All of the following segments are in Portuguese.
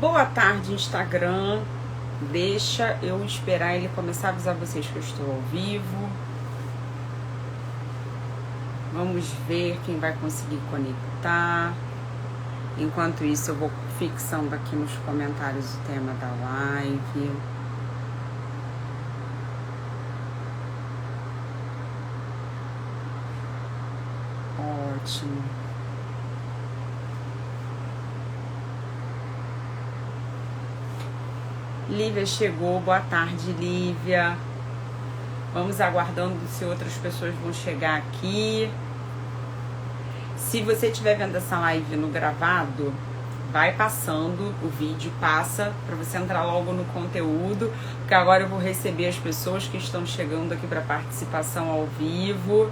Boa tarde, Instagram. Deixa eu esperar ele começar a avisar vocês que eu estou ao vivo. Vamos ver quem vai conseguir conectar. Enquanto isso, eu vou fixando aqui nos comentários o tema da live. Ótimo. Lívia chegou, boa tarde, Lívia. Vamos aguardando se outras pessoas vão chegar aqui. Se você estiver vendo essa live no gravado, vai passando o vídeo, passa para você entrar logo no conteúdo, porque agora eu vou receber as pessoas que estão chegando aqui para participação ao vivo.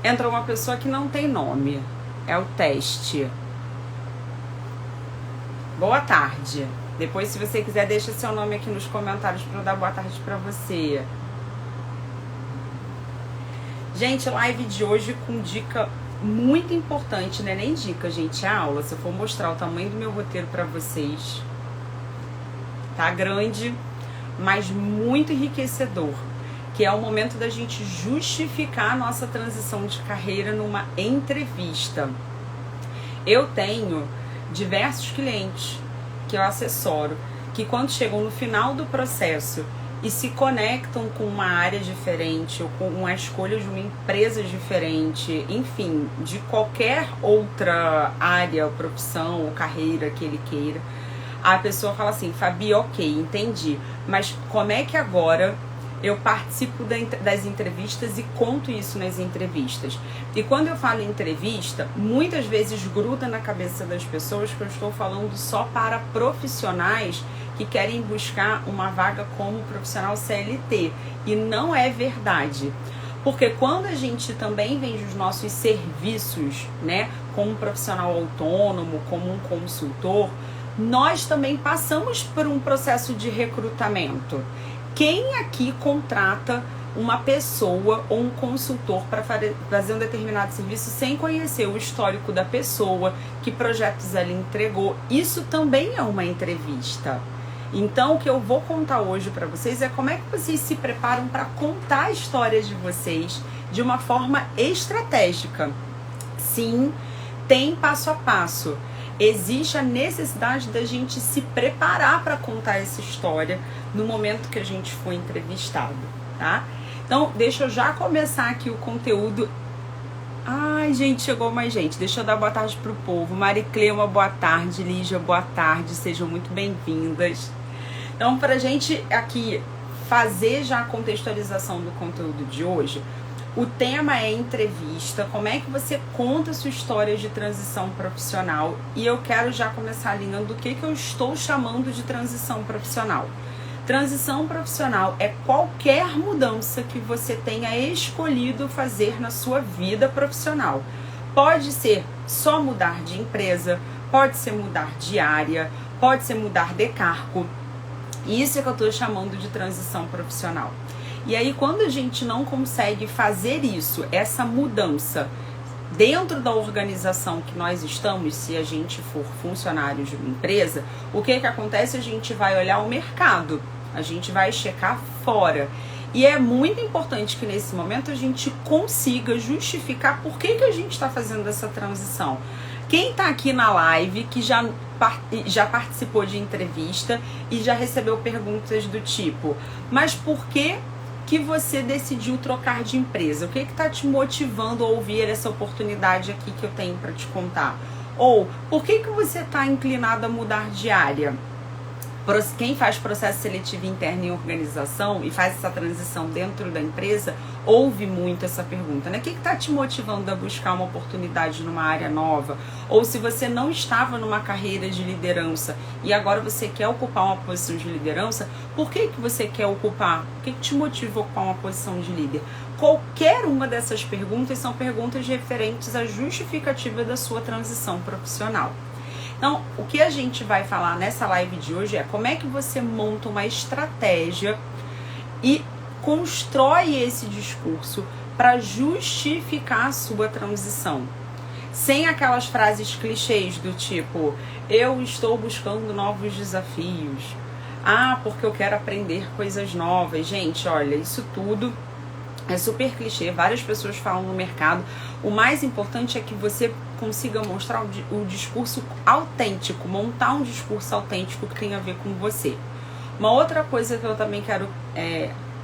Entra uma pessoa que não tem nome, é o teste. Boa tarde. Depois, se você quiser, deixa seu nome aqui nos comentários para eu dar boa tarde para você. Gente, live de hoje com dica muito importante, né? Nem dica, gente, é aula. Se eu for mostrar o tamanho do meu roteiro para vocês, tá grande, mas muito enriquecedor, que é o momento da gente justificar a nossa transição de carreira numa entrevista. Eu tenho diversos clientes que eu assessoro, que quando chegam no final do processo e se conectam com uma área diferente ou com uma escolha de uma empresa diferente, enfim, de qualquer outra área, profissão ou carreira que ele queira, a pessoa fala assim: Fabi, ok, entendi, mas como é que agora eu participo das entrevistas e conto isso nas entrevistas? E quando eu falo em entrevista, muitas vezes gruda na cabeça das pessoas que eu estou falando só para profissionais que querem buscar uma vaga como profissional CLT. E não é verdade. Porque quando a gente também vende os nossos serviços, né, como um profissional autônomo, como um consultor, nós também passamos por um processo de recrutamento. Quem aqui contrata uma pessoa ou um consultor para fazer um determinado serviço sem conhecer o histórico da pessoa, que projetos ela entregou? Isso também é uma entrevista. Então, o que eu vou contar hoje para vocês é como é que vocês se preparam para contar a história de vocês de uma forma estratégica. Sim, tem passo a passo. Existe a necessidade da gente se preparar para contar essa história no momento que a gente for entrevistado, tá? Então, deixa eu já começar aqui o conteúdo. Ai, gente, chegou mais gente. Deixa eu dar boa tarde pro povo. Mariclema, boa tarde. Lígia, boa tarde. Sejam muito bem-vindas. Então, pra gente aqui fazer já a contextualização do conteúdo de hoje, o tema é entrevista, como é que você conta a sua história de transição profissional. E eu quero já começar alinhando o que eu estou chamando de transição profissional. Transição profissional é qualquer mudança que você tenha escolhido fazer na sua vida profissional. Pode ser só mudar de empresa, pode ser mudar de área, pode ser mudar de cargo. Isso é que eu estou chamando de transição profissional. E aí, quando a gente não consegue fazer isso, essa mudança, dentro da organização que nós estamos, se a gente for funcionário de uma empresa, o que acontece? A gente vai olhar o mercado, a gente vai checar fora. E é muito importante que nesse momento a gente consiga justificar por que a gente está fazendo essa transição. Quem está aqui na live, que já participou de entrevista e já recebeu perguntas do tipo: mas por que você decidiu trocar de empresa? O que está te motivando a ouvir essa oportunidade aqui que eu tenho para te contar? Ou por que você está inclinado a mudar de área? Quem faz processo seletivo interno em organização e faz essa transição dentro da empresa, ouve muito essa pergunta, né? O que está te motivando a buscar uma oportunidade numa área nova? Ou se você não estava numa carreira de liderança e agora você quer ocupar uma posição de liderança, por que você quer ocupar? O que te motiva a ocupar uma posição de líder? Qualquer uma dessas perguntas são perguntas referentes à justificativa da sua transição profissional. Então, o que a gente vai falar nessa live de hoje é como é que você monta uma estratégia e constrói esse discurso para justificar a sua transição. sem aquelas frases clichês do tipo, eu estou buscando novos desafios, porque eu quero aprender coisas novas. Gente, olha, isso tudo é super clichê, várias pessoas falam no mercado. O mais importante é que você consiga mostrar o discurso autêntico, montar um discurso autêntico que tenha a ver com você. Uma outra coisa que eu também quero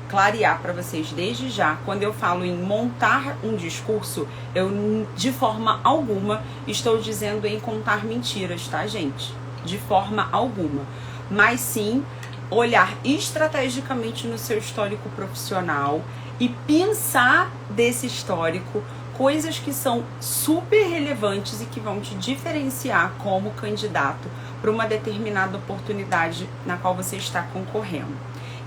clarear para vocês desde já, quando eu falo em montar um discurso, eu de forma alguma estou dizendo em contar mentiras, tá, gente? De forma alguma. Mas sim olhar estrategicamente no seu histórico profissional e pensar desse histórico coisas que são super relevantes e que vão te diferenciar como candidato para uma determinada oportunidade na qual você está concorrendo.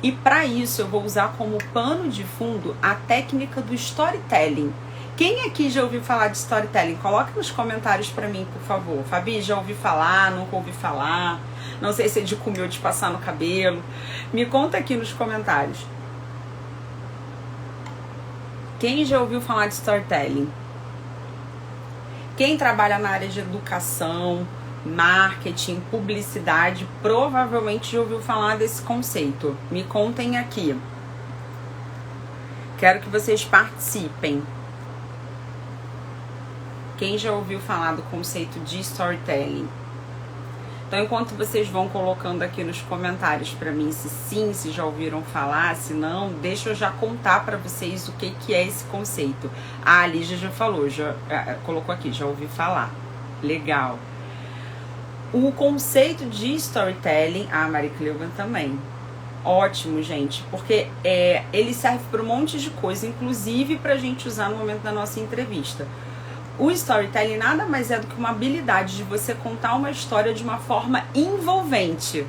E para isso eu vou usar como pano de fundo a técnica do storytelling. Quem aqui já ouviu falar de storytelling? Coloca nos comentários para mim, por favor. Fabi, já ouvi falar, nunca ouvi falar. Não sei se é de comer ou de passar no cabelo. Me conta aqui nos comentários. Quem já ouviu falar de storytelling? Quem trabalha na área de educação, marketing, publicidade, provavelmente já ouviu falar desse conceito. Me contem aqui. Quero que vocês participem. Quem já ouviu falar do conceito de storytelling? Então, enquanto vocês vão colocando aqui nos comentários para mim se sim, se já ouviram falar, se não, deixa eu já contar para vocês o que é esse conceito. A Lígia já falou, já colocou aqui, já ouvi falar. Legal. O conceito de storytelling, a Mari Cleuven também. Ótimo, gente, porque ele serve para um monte de coisa, inclusive para a gente usar no momento da nossa entrevista. O storytelling nada mais é do que uma habilidade de você contar uma história de uma forma envolvente.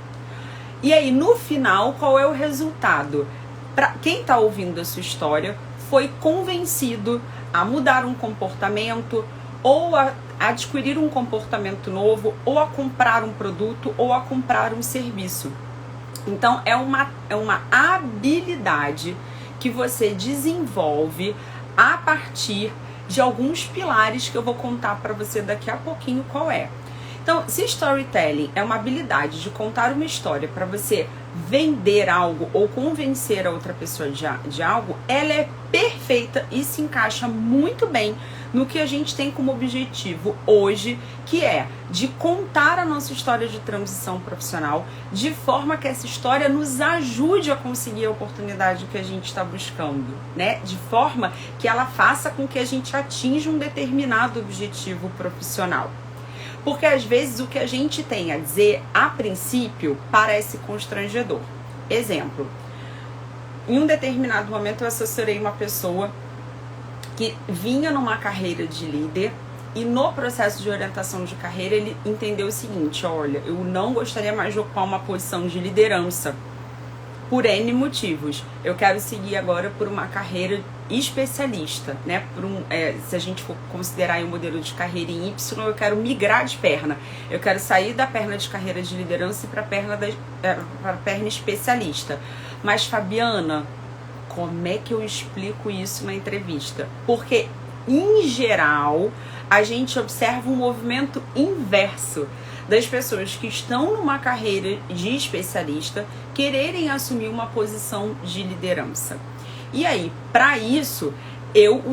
E aí, no final, qual é o resultado? Para quem está ouvindo a sua história, foi convencido a mudar um comportamento, ou a adquirir um comportamento novo, ou a comprar um produto, ou a comprar um serviço. Então, é uma habilidade que você desenvolve a partir de alguns pilares que eu vou contar para você daqui a pouquinho qual é. Então, se storytelling é uma habilidade de contar uma história para você vender algo ou convencer a outra pessoa de algo, ela é perfeita e se encaixa muito bem no que a gente tem como objetivo hoje, que é de contar a nossa história de transição profissional de forma que essa história nos ajude a conseguir a oportunidade que a gente está buscando, né? De forma que ela faça com que a gente atinja um determinado objetivo profissional. Porque às vezes o que a gente tem a dizer, a princípio, parece constrangedor. Exemplo, em um determinado momento eu assessorei uma pessoa que vinha numa carreira de líder e no processo de orientação de carreira ele entendeu o seguinte: olha, eu não gostaria mais de ocupar uma posição de liderança por N motivos. Eu quero seguir agora por uma carreira especialista, né? Se a gente for considerar o modelo de carreira em Y, eu quero migrar de perna. Eu quero sair da perna de carreira de liderança e para a perna especialista. Mas, Fabiana, como é que eu explico isso na entrevista? Porque, em geral, a gente observa um movimento inverso das pessoas que estão numa carreira de especialista quererem assumir uma posição de liderança. E aí, para isso, eu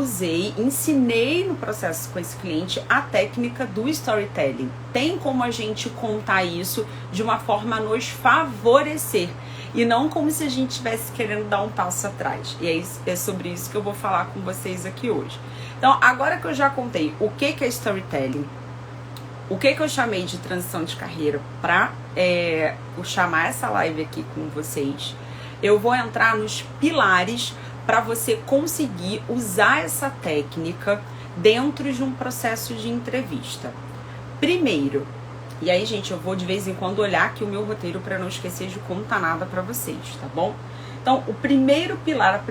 ensinei no processo com esse cliente a técnica do storytelling. Tem como a gente contar isso de uma forma a nos favorecer e não como se a gente estivesse querendo dar um passo atrás. E é sobre isso que eu vou falar com vocês aqui hoje. Então, agora que eu já contei o que é storytelling, o que eu chamei de transição de carreira para chamar essa live aqui com vocês, eu vou entrar nos pilares para você conseguir usar essa técnica dentro de um processo de entrevista. Primeiro, e aí, gente, eu vou de vez em quando olhar aqui o meu roteiro para não esquecer de contar nada para vocês, tá bom? Então, o primeiro pilar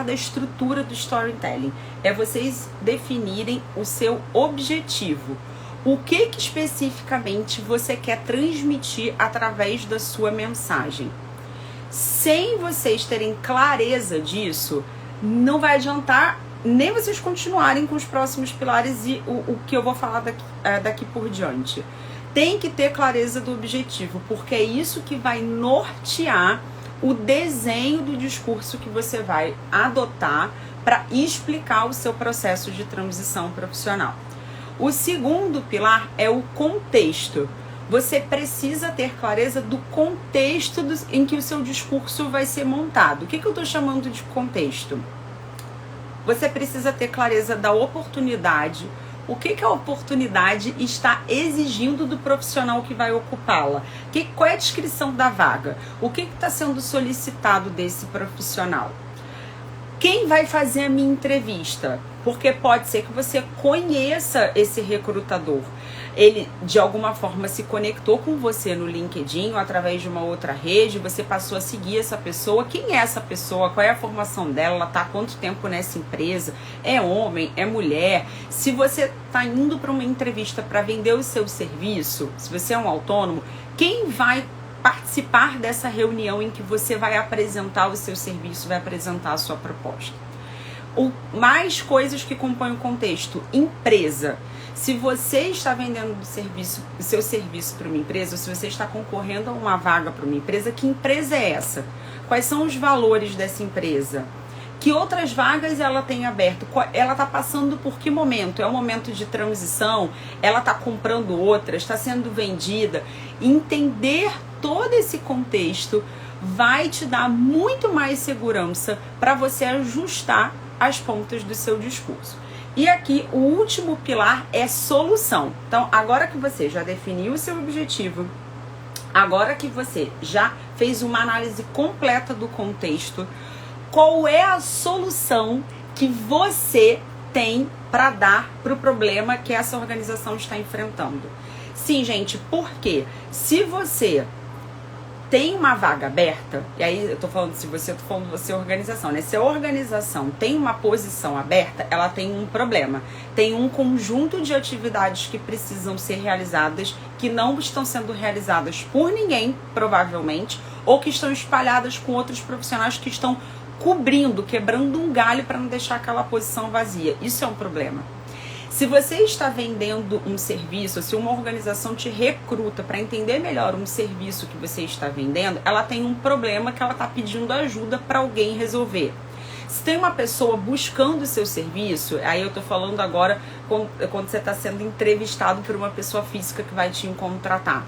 da estrutura do storytelling é vocês definirem o seu objetivo. O que especificamente você quer transmitir através da sua mensagem? Sem vocês terem clareza disso, não vai adiantar nem vocês continuarem com os próximos pilares e o que eu vou falar daqui por diante. Tem que ter clareza do objetivo, porque é isso que vai nortear o desenho do discurso que você vai adotar para explicar o seu processo de transição profissional. O segundo pilar é o contexto. Você precisa ter clareza do contexto em que o seu discurso vai ser montado. O que eu estou chamando de contexto? Você precisa ter clareza da oportunidade. O que a oportunidade está exigindo do profissional que vai ocupá-la? Qual é a descrição da vaga? O que está sendo solicitado desse profissional? Quem vai fazer a minha entrevista? Porque pode ser que você conheça esse recrutador. Ele, de alguma forma, se conectou com você no LinkedIn ou através de uma outra rede, você passou a seguir essa pessoa. Quem é essa pessoa? Qual é a formação dela? Ela está há quanto tempo nessa empresa? É homem? É mulher? Se você está indo para uma entrevista para vender o seu serviço, se você é um autônomo, quem vai participar dessa reunião em que você vai apresentar o seu serviço, vai apresentar a sua proposta? Mais coisas que compõem o contexto. Empresa. Se você está vendendo o seu serviço para uma empresa, ou se você está concorrendo a uma vaga para uma empresa, que empresa é essa? Quais são os valores dessa empresa? Que outras vagas ela tem aberto? Ela está passando por que momento? É um momento de transição? Ela está comprando outras? Está sendo vendida? Entender todo esse contexto vai te dar muito mais segurança para você ajustar as pontas do seu discurso. E aqui o último pilar é solução. Então, agora que você já definiu o seu objetivo, agora que você já fez uma análise completa do contexto, qual é a solução que você tem para dar para o problema que essa organização está enfrentando? Sim, gente, porque se você tem uma vaga aberta, e aí eu tô falando se você, eu tô falando você organização, né? Se a organização tem uma posição aberta, ela tem um problema. Tem um conjunto de atividades que precisam ser realizadas, que não estão sendo realizadas por ninguém, provavelmente, ou que estão espalhadas com outros profissionais que estão cobrindo, quebrando um galho para não deixar aquela posição vazia. Isso é um problema. Se você está vendendo um serviço, se uma organização te recruta para entender melhor um serviço que você está vendendo, ela tem um problema que ela está pedindo ajuda para alguém resolver. Se tem uma pessoa buscando o seu serviço, aí eu estou falando agora quando você está sendo entrevistado por uma pessoa física que vai te contratar.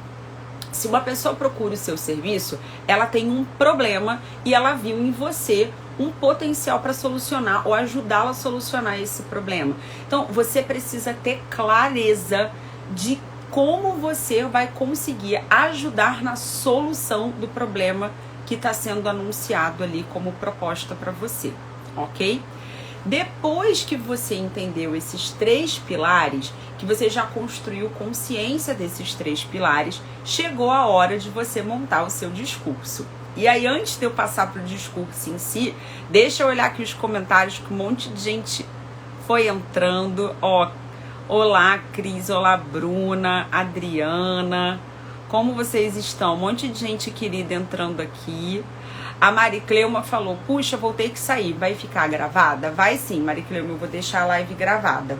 Se uma pessoa procura o seu serviço, ela tem um problema e ela viu em você um potencial para solucionar ou ajudá-la a solucionar esse problema. Então, você precisa ter clareza de como você vai conseguir ajudar na solução do problema que está sendo anunciado ali como proposta para você, ok? Depois que você entendeu esses 3 pilares, que você já construiu consciência desses 3 pilares, chegou a hora de você montar o seu discurso. E aí, antes de eu passar para o discurso em si, deixa eu olhar aqui os comentários, que um monte de gente foi entrando. Ó, olá, Cris, olá, Bruna, Adriana, como vocês estão? Um monte de gente querida entrando aqui. A Mari Cleuma falou, puxa, vou ter que sair, vai ficar gravada? Vai sim, Mari Cleuma, eu vou deixar a live gravada.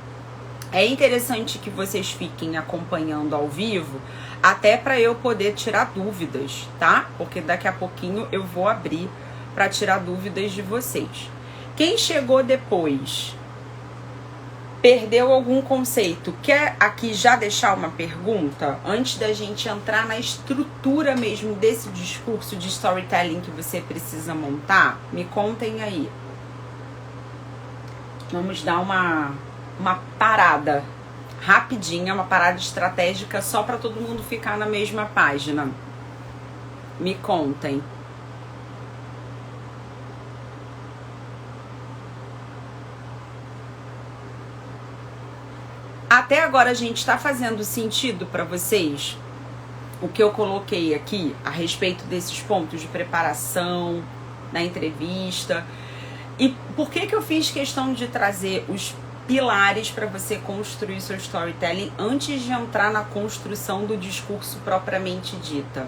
É interessante que vocês fiquem acompanhando ao vivo, até para eu poder tirar dúvidas, tá? Porque daqui a pouquinho eu vou abrir para tirar dúvidas de vocês. Quem chegou depois, perdeu algum conceito, quer aqui já deixar uma pergunta antes da gente entrar na estrutura mesmo desse discurso de storytelling que você precisa montar? Me contem aí. Vamos dar uma parada rapidinha, uma parada estratégica só para todo mundo ficar na mesma página. Me contem. Até agora a gente está fazendo sentido para vocês o que eu coloquei aqui a respeito desses pontos de preparação na entrevista? E por que eu fiz questão de trazer os pilares para você construir seu storytelling antes de entrar na construção do discurso propriamente dita?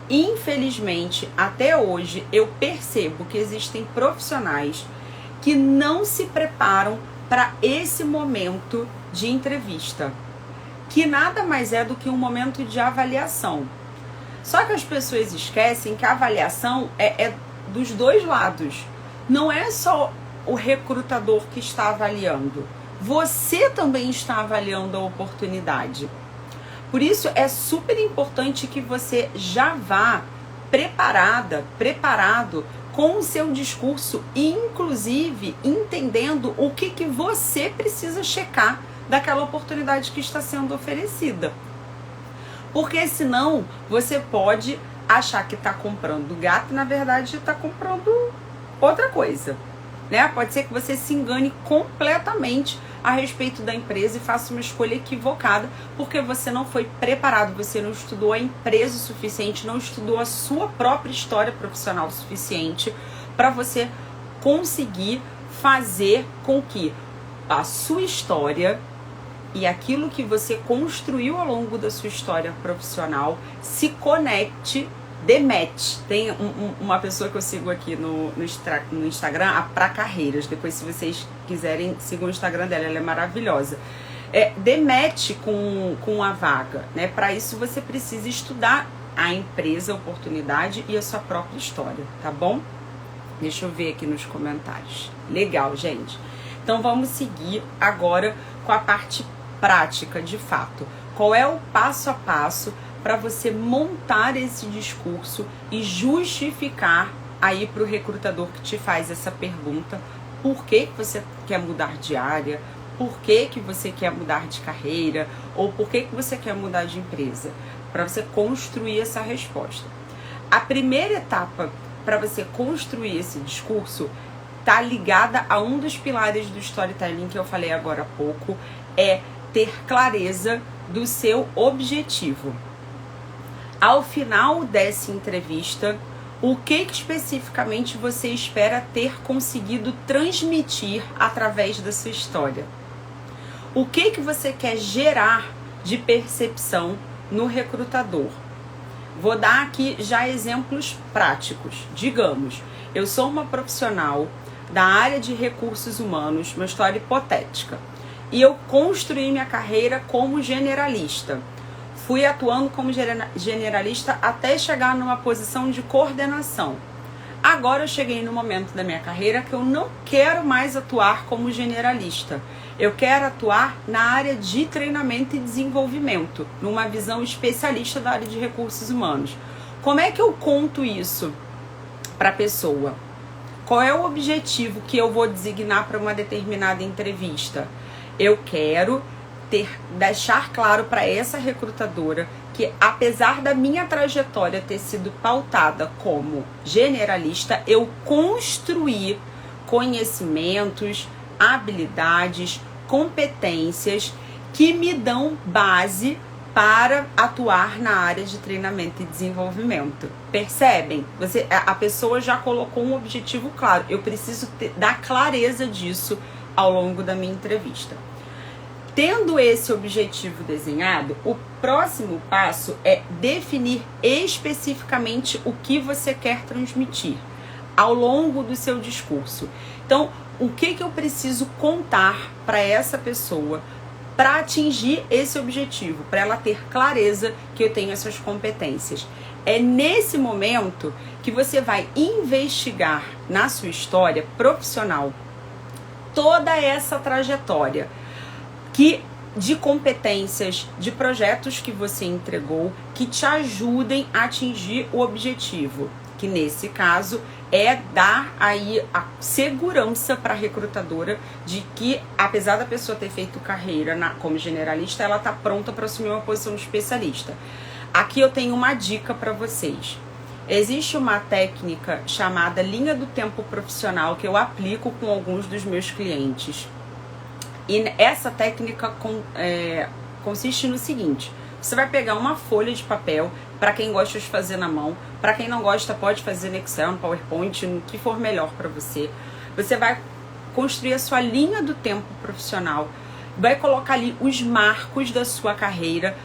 Infelizmente, até hoje, eu percebo que existem profissionais que não se preparam para esse momento de entrevista, que nada mais é do que um momento de avaliação. Só que as pessoas esquecem que a avaliação é dos dois lados. Não é só o recrutador que está avaliando. Você também está avaliando a oportunidade. Por isso é super importante que você já vá preparado com o seu discurso e inclusive entendendo o que você precisa checar daquela oportunidade que está sendo oferecida. Porque senão você pode achar que está comprando gato e na verdade está comprando outra coisa, né? Pode ser que você se engane completamente a respeito da empresa e faça uma escolha equivocada porque você não foi preparado, você não estudou a empresa o suficiente, não estudou a sua própria história profissional o suficiente para você conseguir fazer com que a sua história e aquilo que você construiu ao longo da sua história profissional se conecte, dê match. Tem uma pessoa que eu sigo aqui no Instagram, a Pra Carreiras. Depois, se vocês quiserem, sigam o Instagram dela, ela é maravilhosa. Dê match com a vaga, né? Para isso, você precisa estudar a empresa, a oportunidade e a sua própria história, tá bom? Deixa eu ver aqui nos comentários. Legal, gente. Então, vamos seguir agora com a parte prática, de fato. Qual é o passo a passo para você montar esse discurso e justificar aí para o recrutador que te faz essa pergunta, por que você quer mudar de área, por que você quer mudar de carreira, ou por que você quer mudar de empresa, para você construir essa resposta. A primeira etapa para você construir esse discurso está ligada a um dos pilares do storytelling que eu falei agora há pouco, é ter clareza do seu objetivo. Ao final dessa entrevista, o que especificamente você espera ter conseguido transmitir através da sua história? O que você quer gerar de percepção no recrutador? Vou dar aqui já exemplos práticos. Digamos, eu sou uma profissional da área de recursos humanos, uma história hipotética, e eu construí minha carreira como generalista. Fui atuando como generalista até chegar numa posição de coordenação. Agora eu cheguei no momento da minha carreira que eu não quero mais atuar como generalista. Eu quero atuar na área de treinamento e desenvolvimento, numa visão especialista da área de recursos humanos. Como é que eu conto isso para a pessoa? Qual é o objetivo que eu vou designar para uma determinada entrevista? Eu quero deixar claro para essa recrutadora que, apesar da minha trajetória ter sido pautada como generalista, eu construí conhecimentos, habilidades, competências que me dão base para atuar na área de treinamento e desenvolvimento. Percebem? A pessoa já colocou um objetivo claro. Eu preciso dar clareza disso ao longo da minha entrevista. Tendo esse objetivo desenhado, o próximo passo é definir especificamente o que você quer transmitir ao longo do seu discurso. Então, o que eu preciso contar para essa pessoa para atingir esse objetivo, para ela ter clareza que eu tenho essas competências? É nesse momento que você vai investigar na sua história profissional toda essa trajetória de competências, de projetos que você entregou, que te ajudem a atingir o objetivo, que nesse caso é dar aí a segurança para a recrutadora de que, apesar da pessoa ter feito carreira como generalista, ela está pronta para assumir uma posição de especialista. Aqui eu tenho uma dica para vocês. Existe uma técnica chamada linha do tempo profissional que eu aplico com alguns dos meus clientes. E essa técnica consiste no seguinte: você vai pegar uma folha de papel, para quem gosta de fazer na mão, para quem não gosta pode fazer no Excel, no PowerPoint, no que for melhor para você. Você vai construir a sua linha do tempo profissional, vai colocar ali os marcos da sua carreira.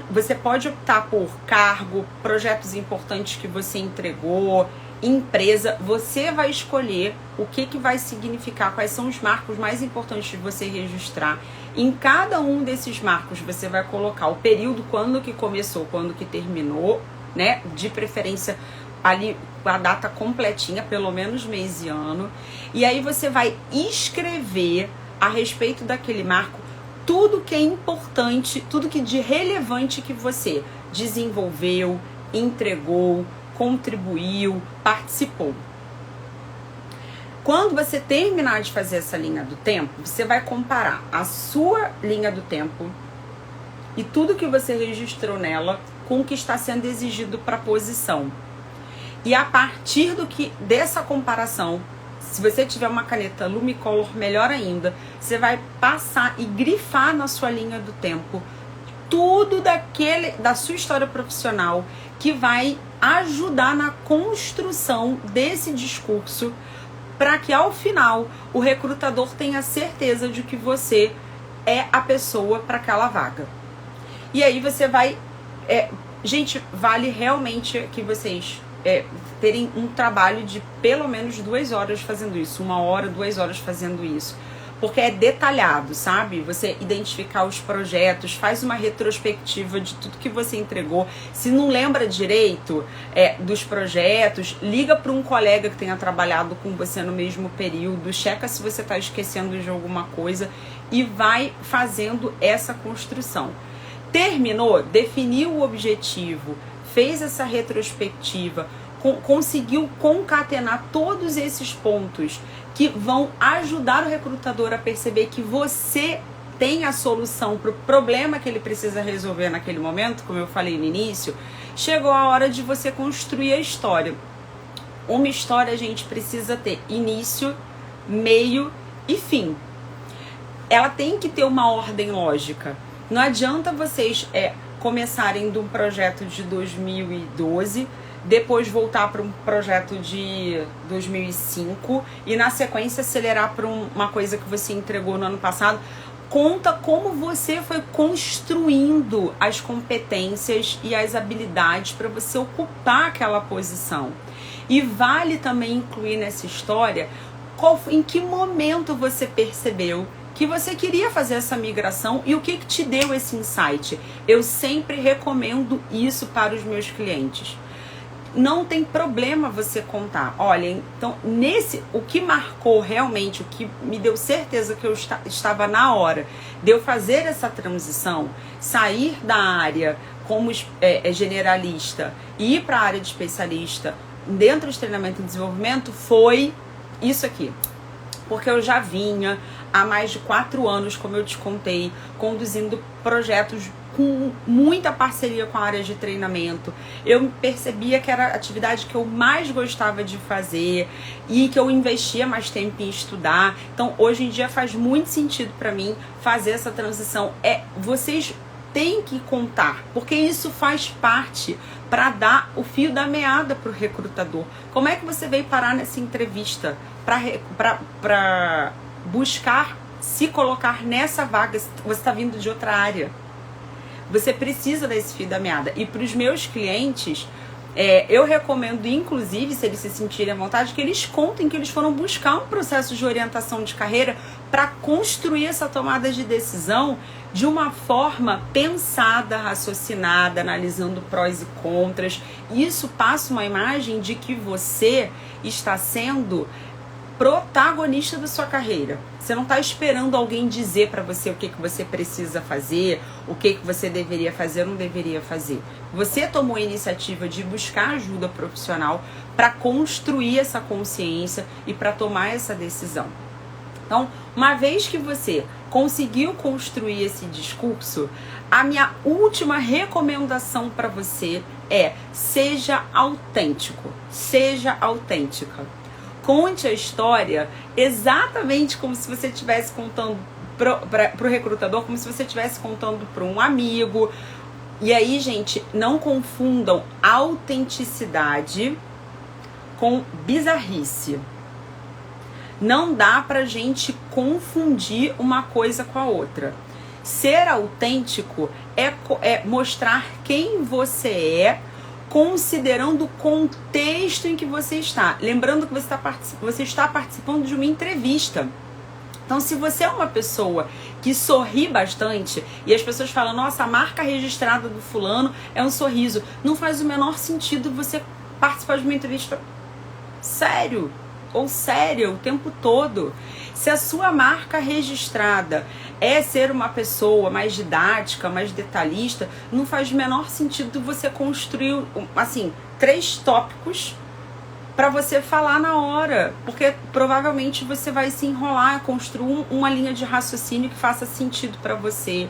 Você pode optar por cargo, projetos importantes que você entregou, empresa, você vai escolher o que vai significar, quais são os marcos mais importantes de você registrar. Em cada um desses marcos você vai colocar o período, quando que começou, quando que terminou, né? De preferência ali a data completinha, pelo menos mês e ano. E aí você vai escrever a respeito daquele marco tudo que é importante, tudo que de relevante que você desenvolveu, entregou, contribuiu, participou. Quando você terminar de fazer essa linha do tempo, você vai comparar a sua linha do tempo e tudo que você registrou nela com o que está sendo exigido para a posição. E a partir dessa comparação, se você tiver uma caneta Lumicolor, melhor ainda, você vai passar e grifar na sua linha do tempo tudo da sua história profissional que vai ajudar na construção desse discurso, para que ao final o recrutador tenha certeza de que você é a pessoa para aquela vaga. E aí você vai... gente, vale realmente que vocês terem um trabalho de pelo menos 2 horas fazendo isso. 1 hora, 2 horas fazendo isso. Porque é detalhado, sabe? Você identificar os projetos, faz uma retrospectiva de tudo que você entregou. Se não lembra direito dos projetos, liga para um colega que tenha trabalhado com você no mesmo período, checa se você está esquecendo de alguma coisa e vai fazendo essa construção. Terminou, definiu o objetivo, fez essa retrospectiva, conseguiu concatenar todos esses pontos que vão ajudar o recrutador a perceber que você tem a solução para o problema que ele precisa resolver naquele momento, como eu falei no início. Chegou a hora de você construir a história. Uma história a gente precisa ter início, meio e fim. Ela tem que ter uma ordem lógica. Não adianta vocês começarem de um projeto de 2012, depois voltar para um projeto de 2005 e na sequência acelerar para uma coisa que você entregou no ano passado. Conta como você foi construindo as competências e as habilidades para você ocupar aquela posição. E vale também incluir nessa história em que momento você percebeu que você queria fazer essa migração e o que te deu esse insight. Eu sempre recomendo isso para os meus clientes. Não tem problema você contar. Olha, então, o que marcou realmente, o que me deu certeza que eu estava na hora de eu fazer essa transição, sair da área como generalista e ir para a área de especialista dentro de treinamento e desenvolvimento, foi isso aqui. Porque eu já vinha há mais de 4 anos, como eu te contei, conduzindo projetos com muita parceria com a área de treinamento. Eu percebia que era a atividade que eu mais gostava de fazer e que eu investia mais tempo em estudar. Então, hoje em dia faz muito sentido para mim fazer essa transição. Vocês têm que contar, porque isso faz parte para dar o fio da meada para o recrutador. Como é que você veio parar nessa entrevista para buscar se colocar nessa vaga se você está vindo de outra área? Você precisa desse fio da meada. E para os meus clientes, eu recomendo, inclusive, se eles se sentirem à vontade, que eles contem que eles foram buscar um processo de orientação de carreira para construir essa tomada de decisão de uma forma pensada, raciocinada, analisando prós e contras. Isso passa uma imagem de que você está sendo protagonista da sua carreira. Você não está esperando alguém dizer para você o que você precisa fazer, o que você deveria fazer ou não deveria fazer. Você tomou a iniciativa de buscar ajuda profissional para construir essa consciência e para tomar essa decisão. Então, uma vez que você conseguiu construir esse discurso, a minha última recomendação para você é: seja autêntico, seja autêntica. Conte a história exatamente como se você estivesse contando para o recrutador, como se você estivesse contando para um amigo. E aí, gente, não confundam autenticidade com bizarrice. Não dá pra gente confundir uma coisa com a outra. Ser autêntico é mostrar quem você é considerando o contexto em que você está. Lembrando que você está participando de uma entrevista. Então, se você é uma pessoa que sorri bastante e as pessoas falam, nossa, a marca registrada do fulano é um sorriso, não faz o menor sentido você participar de uma entrevista sério ou séria o tempo todo. Se a sua marca registrada é ser uma pessoa mais didática, mais detalhista, não faz o menor sentido você construir, assim, 3 tópicos para você falar na hora, porque provavelmente você vai se enrolar, construir uma linha de raciocínio que faça sentido para você.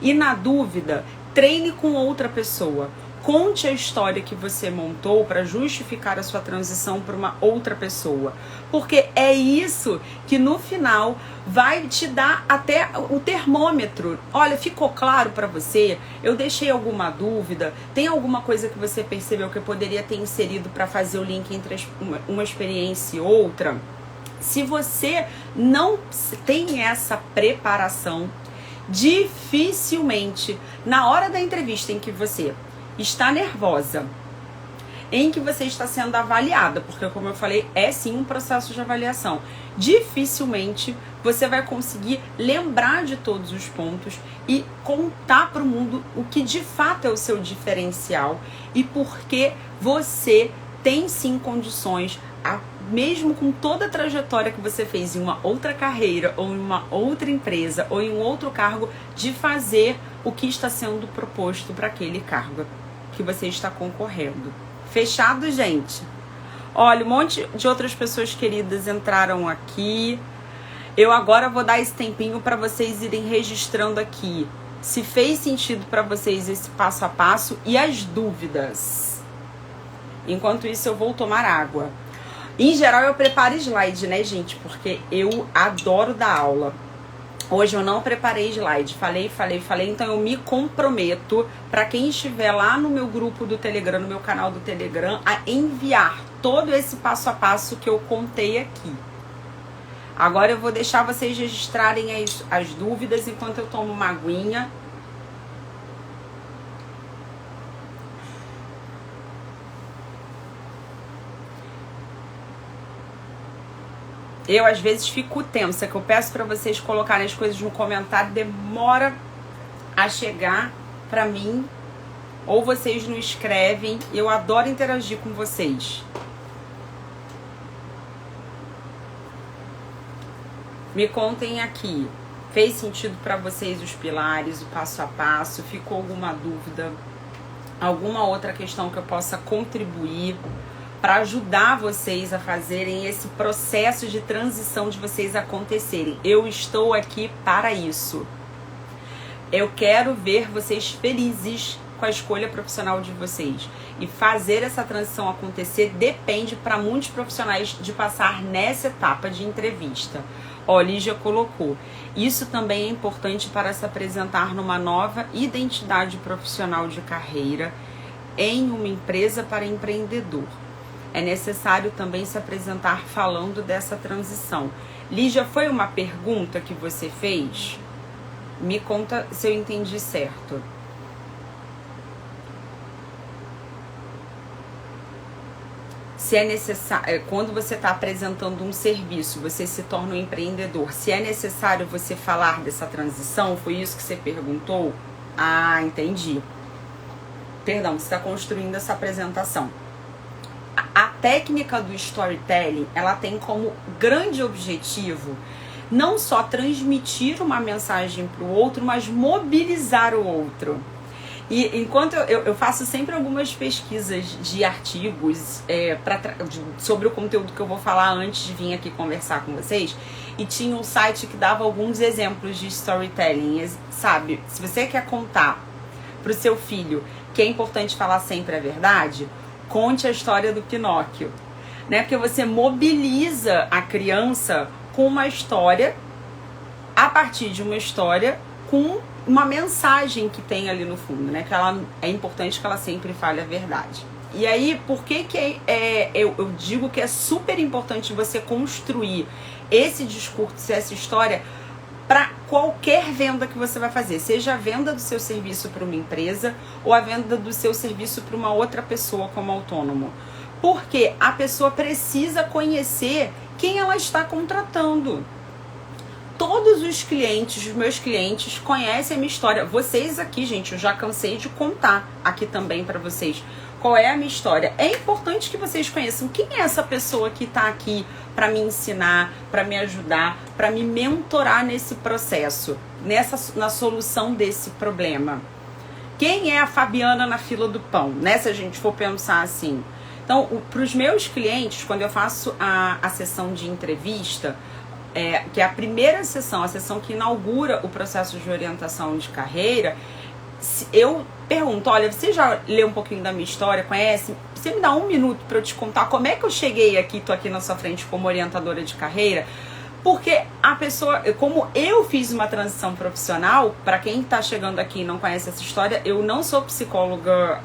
E na dúvida, treine com outra pessoa. Conte a história que você montou para justificar a sua transição para uma outra pessoa. Porque é isso que no final vai te dar até o termômetro. Olha, ficou claro para você? Eu deixei alguma dúvida? Tem alguma coisa que você percebeu que eu poderia ter inserido para fazer o link entre uma experiência e outra? Se você não tem essa preparação, dificilmente, na hora da entrevista em que você está nervosa, em que você está sendo avaliada, porque como eu falei, é sim um processo de avaliação, dificilmente você vai conseguir lembrar de todos os pontos e contar para o mundo o que de fato é o seu diferencial e porque você tem sim condições, mesmo com toda a trajetória que você fez em uma outra carreira ou em uma outra empresa ou em um outro cargo, de fazer o que está sendo proposto para aquele cargo que você está concorrendo. Fechado, gente? Olha, um monte de outras pessoas queridas entraram aqui. Eu agora vou dar esse tempinho para vocês irem registrando aqui se fez sentido para vocês esse passo a passo e as dúvidas. Enquanto isso, eu vou tomar água. Em geral, eu preparo slide, né, gente? Porque eu adoro dar aula. Hoje eu não preparei slide, falei, então eu me comprometo para quem estiver lá no meu grupo do Telegram, no meu canal do Telegram, a enviar todo esse passo a passo que eu contei aqui. Agora eu vou deixar vocês registrarem as dúvidas enquanto eu tomo uma aguinha. Eu, às vezes, fico tensa, que eu peço para vocês colocarem as coisas no comentário, demora a chegar para mim, ou vocês não escrevem. Eu adoro interagir com vocês. Me contem aqui, fez sentido para vocês os pilares, o passo a passo? Ficou alguma dúvida? Alguma outra questão que eu possa contribuir para ajudar vocês a fazerem esse processo de transição de vocês acontecerem? Eu estou aqui para isso. Eu quero ver vocês felizes com a escolha profissional de vocês. E fazer essa transição acontecer depende para muitos profissionais de passar nessa etapa de entrevista. Ó, Lígia colocou. Isso também é importante para se apresentar numa nova identidade profissional de carreira em uma empresa para empreendedor. É necessário também se apresentar falando dessa transição. Lígia, foi uma pergunta que você fez? Me conta se eu entendi certo. Se é necessário, quando você está apresentando um serviço, você se torna um empreendedor, se é necessário você falar dessa transição, foi isso que você perguntou? Ah, entendi. Perdão, você está construindo essa apresentação. A técnica do storytelling, ela tem como grande objetivo não só transmitir uma mensagem para o outro, mas mobilizar o outro. E enquanto eu faço sempre algumas pesquisas de artigos sobre o conteúdo que eu vou falar antes de vir aqui conversar com vocês, e tinha um site que dava alguns exemplos de storytelling, sabe? Se você quer contar para o seu filho que é importante falar sempre a verdade, conte a história do Pinóquio, né? Porque você mobiliza a criança com uma história, a partir de uma história com uma mensagem que tem ali no fundo, né? Que ela, é importante que ela sempre fale a verdade. E aí, por que eu digo que é super importante você construir esse discurso, essa história, para qualquer venda que você vai fazer, seja a venda do seu serviço para uma empresa ou a venda do seu serviço para uma outra pessoa como autônomo. Porque a pessoa precisa conhecer quem ela está contratando. Todos os clientes, os meus clientes, conhecem a minha história. Vocês aqui, gente, eu já cansei de contar aqui também para vocês qual é a minha história. É importante que vocês conheçam quem é essa pessoa que está aqui para me ensinar, para me ajudar, para me mentorar nesse processo, na solução desse problema. Quem é a Fabiana na fila do pão, né? Se a gente for pensar assim. Então, para os meus clientes, quando eu faço a sessão de entrevista, que é a primeira sessão, a sessão que inaugura o processo de orientação de carreira, eu pergunto, olha, você já leu um pouquinho da minha história, conhece? Você me dá um minuto para eu te contar como é que eu cheguei aqui, tô aqui na sua frente como orientadora de carreira? Porque a pessoa, como eu fiz uma transição profissional, para quem está chegando aqui e não conhece essa história, eu não sou psicóloga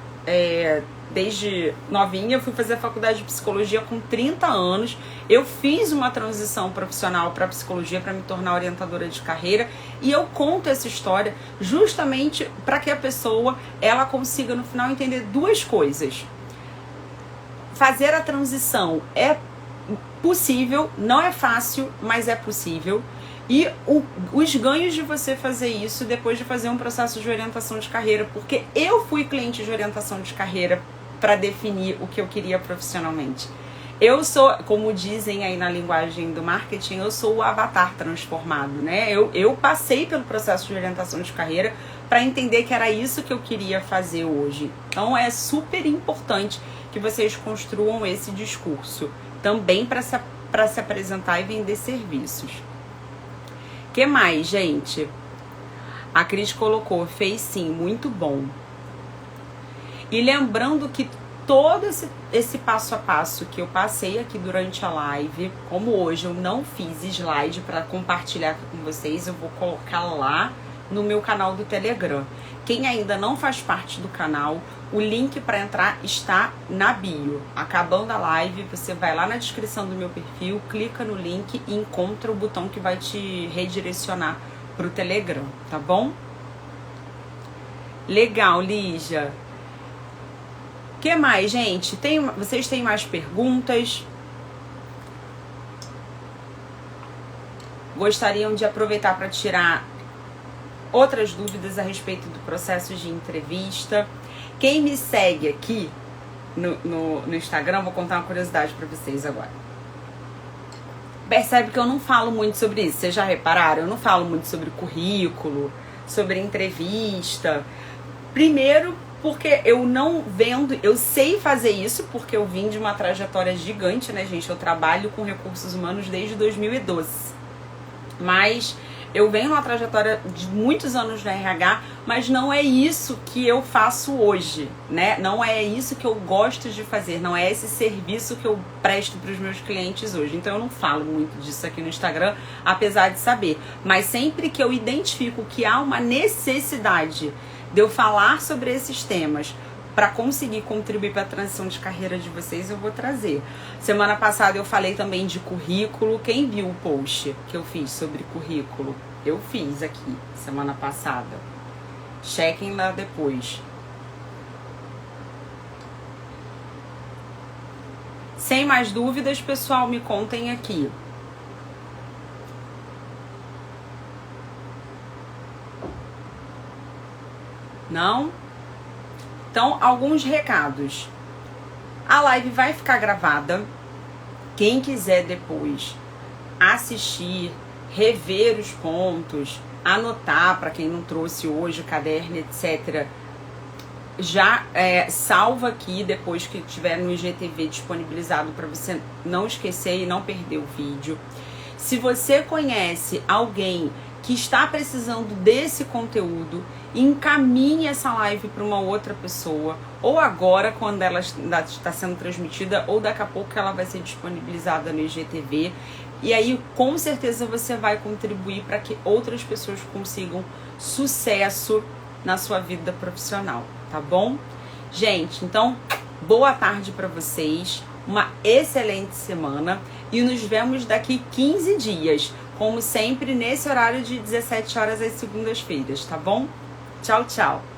desde novinha, eu fui fazer a faculdade de psicologia com 30 anos, eu fiz uma transição profissional para psicologia para me tornar orientadora de carreira e eu conto essa história justamente para que a pessoa ela consiga no final entender duas coisas. Fazer a transição é possível, não é fácil, mas é possível. E os ganhos de você fazer isso depois de fazer um processo de orientação de carreira, porque eu fui cliente de orientação de carreira para definir o que eu queria profissionalmente. Eu sou, como dizem aí na linguagem do marketing, eu sou o avatar transformado, né? Eu passei pelo processo de orientação de carreira para entender que era isso que eu queria fazer hoje. Então é super importante que vocês construam esse discurso também para se apresentar e vender serviços. Que mais, gente? A Cris colocou, fez sim, muito bom. E lembrando que todo esse passo a passo que eu passei aqui durante a live, como hoje eu não fiz slide para compartilhar aqui com vocês, eu vou colocar lá no meu canal do Telegram. Quem ainda não faz parte do canal, o link para entrar está na bio. Acabando a live, você vai lá na descrição do meu perfil, clica no link e encontra o botão que vai te redirecionar para o Telegram, tá bom? Legal, Lígia. O que mais, gente? Vocês têm mais perguntas? Gostariam de aproveitar para tirar outras dúvidas a respeito do processo de entrevista? Quem me segue aqui no Instagram, vou contar uma curiosidade para vocês agora. Percebe que eu não falo muito sobre isso, vocês já repararam? Eu não falo muito sobre currículo, sobre entrevista. Primeiro, porque eu não vendo, eu sei fazer isso porque eu vim de uma trajetória gigante, né, gente? Eu trabalho com recursos humanos desde 2012. Mas eu venho numa trajetória de muitos anos no RH, mas não é isso que eu faço hoje, né? Não é isso que eu gosto de fazer, não é esse serviço que eu presto para os meus clientes hoje. Então eu não falo muito disso aqui no Instagram, apesar de saber. Mas sempre que eu identifico que há uma necessidade de eu falar sobre esses temas para conseguir contribuir para a transição de carreira de vocês, eu vou trazer. Semana passada eu falei também de currículo. Quem viu o post que eu fiz sobre currículo? Eu fiz aqui, semana passada. Chequem lá depois. Sem mais dúvidas, pessoal, me contem aqui. Não? Então, alguns recados. A live vai ficar gravada. Quem quiser depois assistir, rever os pontos, anotar para quem não trouxe hoje o caderno, etc. Já salva aqui depois que tiver no IGTV disponibilizado para você não esquecer e não perder o vídeo. Se você conhece alguém que está precisando desse conteúdo, encaminhe essa live para uma outra pessoa, ou agora quando ela está sendo transmitida, ou daqui a pouco ela vai ser disponibilizada no IGTV, e aí com certeza você vai contribuir para que outras pessoas consigam sucesso na sua vida profissional, tá bom? Gente, então, boa tarde para vocês, uma excelente semana, e nos vemos daqui 15 dias. como sempre, nesse horário de 17 horas às segundas-feiras, tá bom? Tchau, tchau!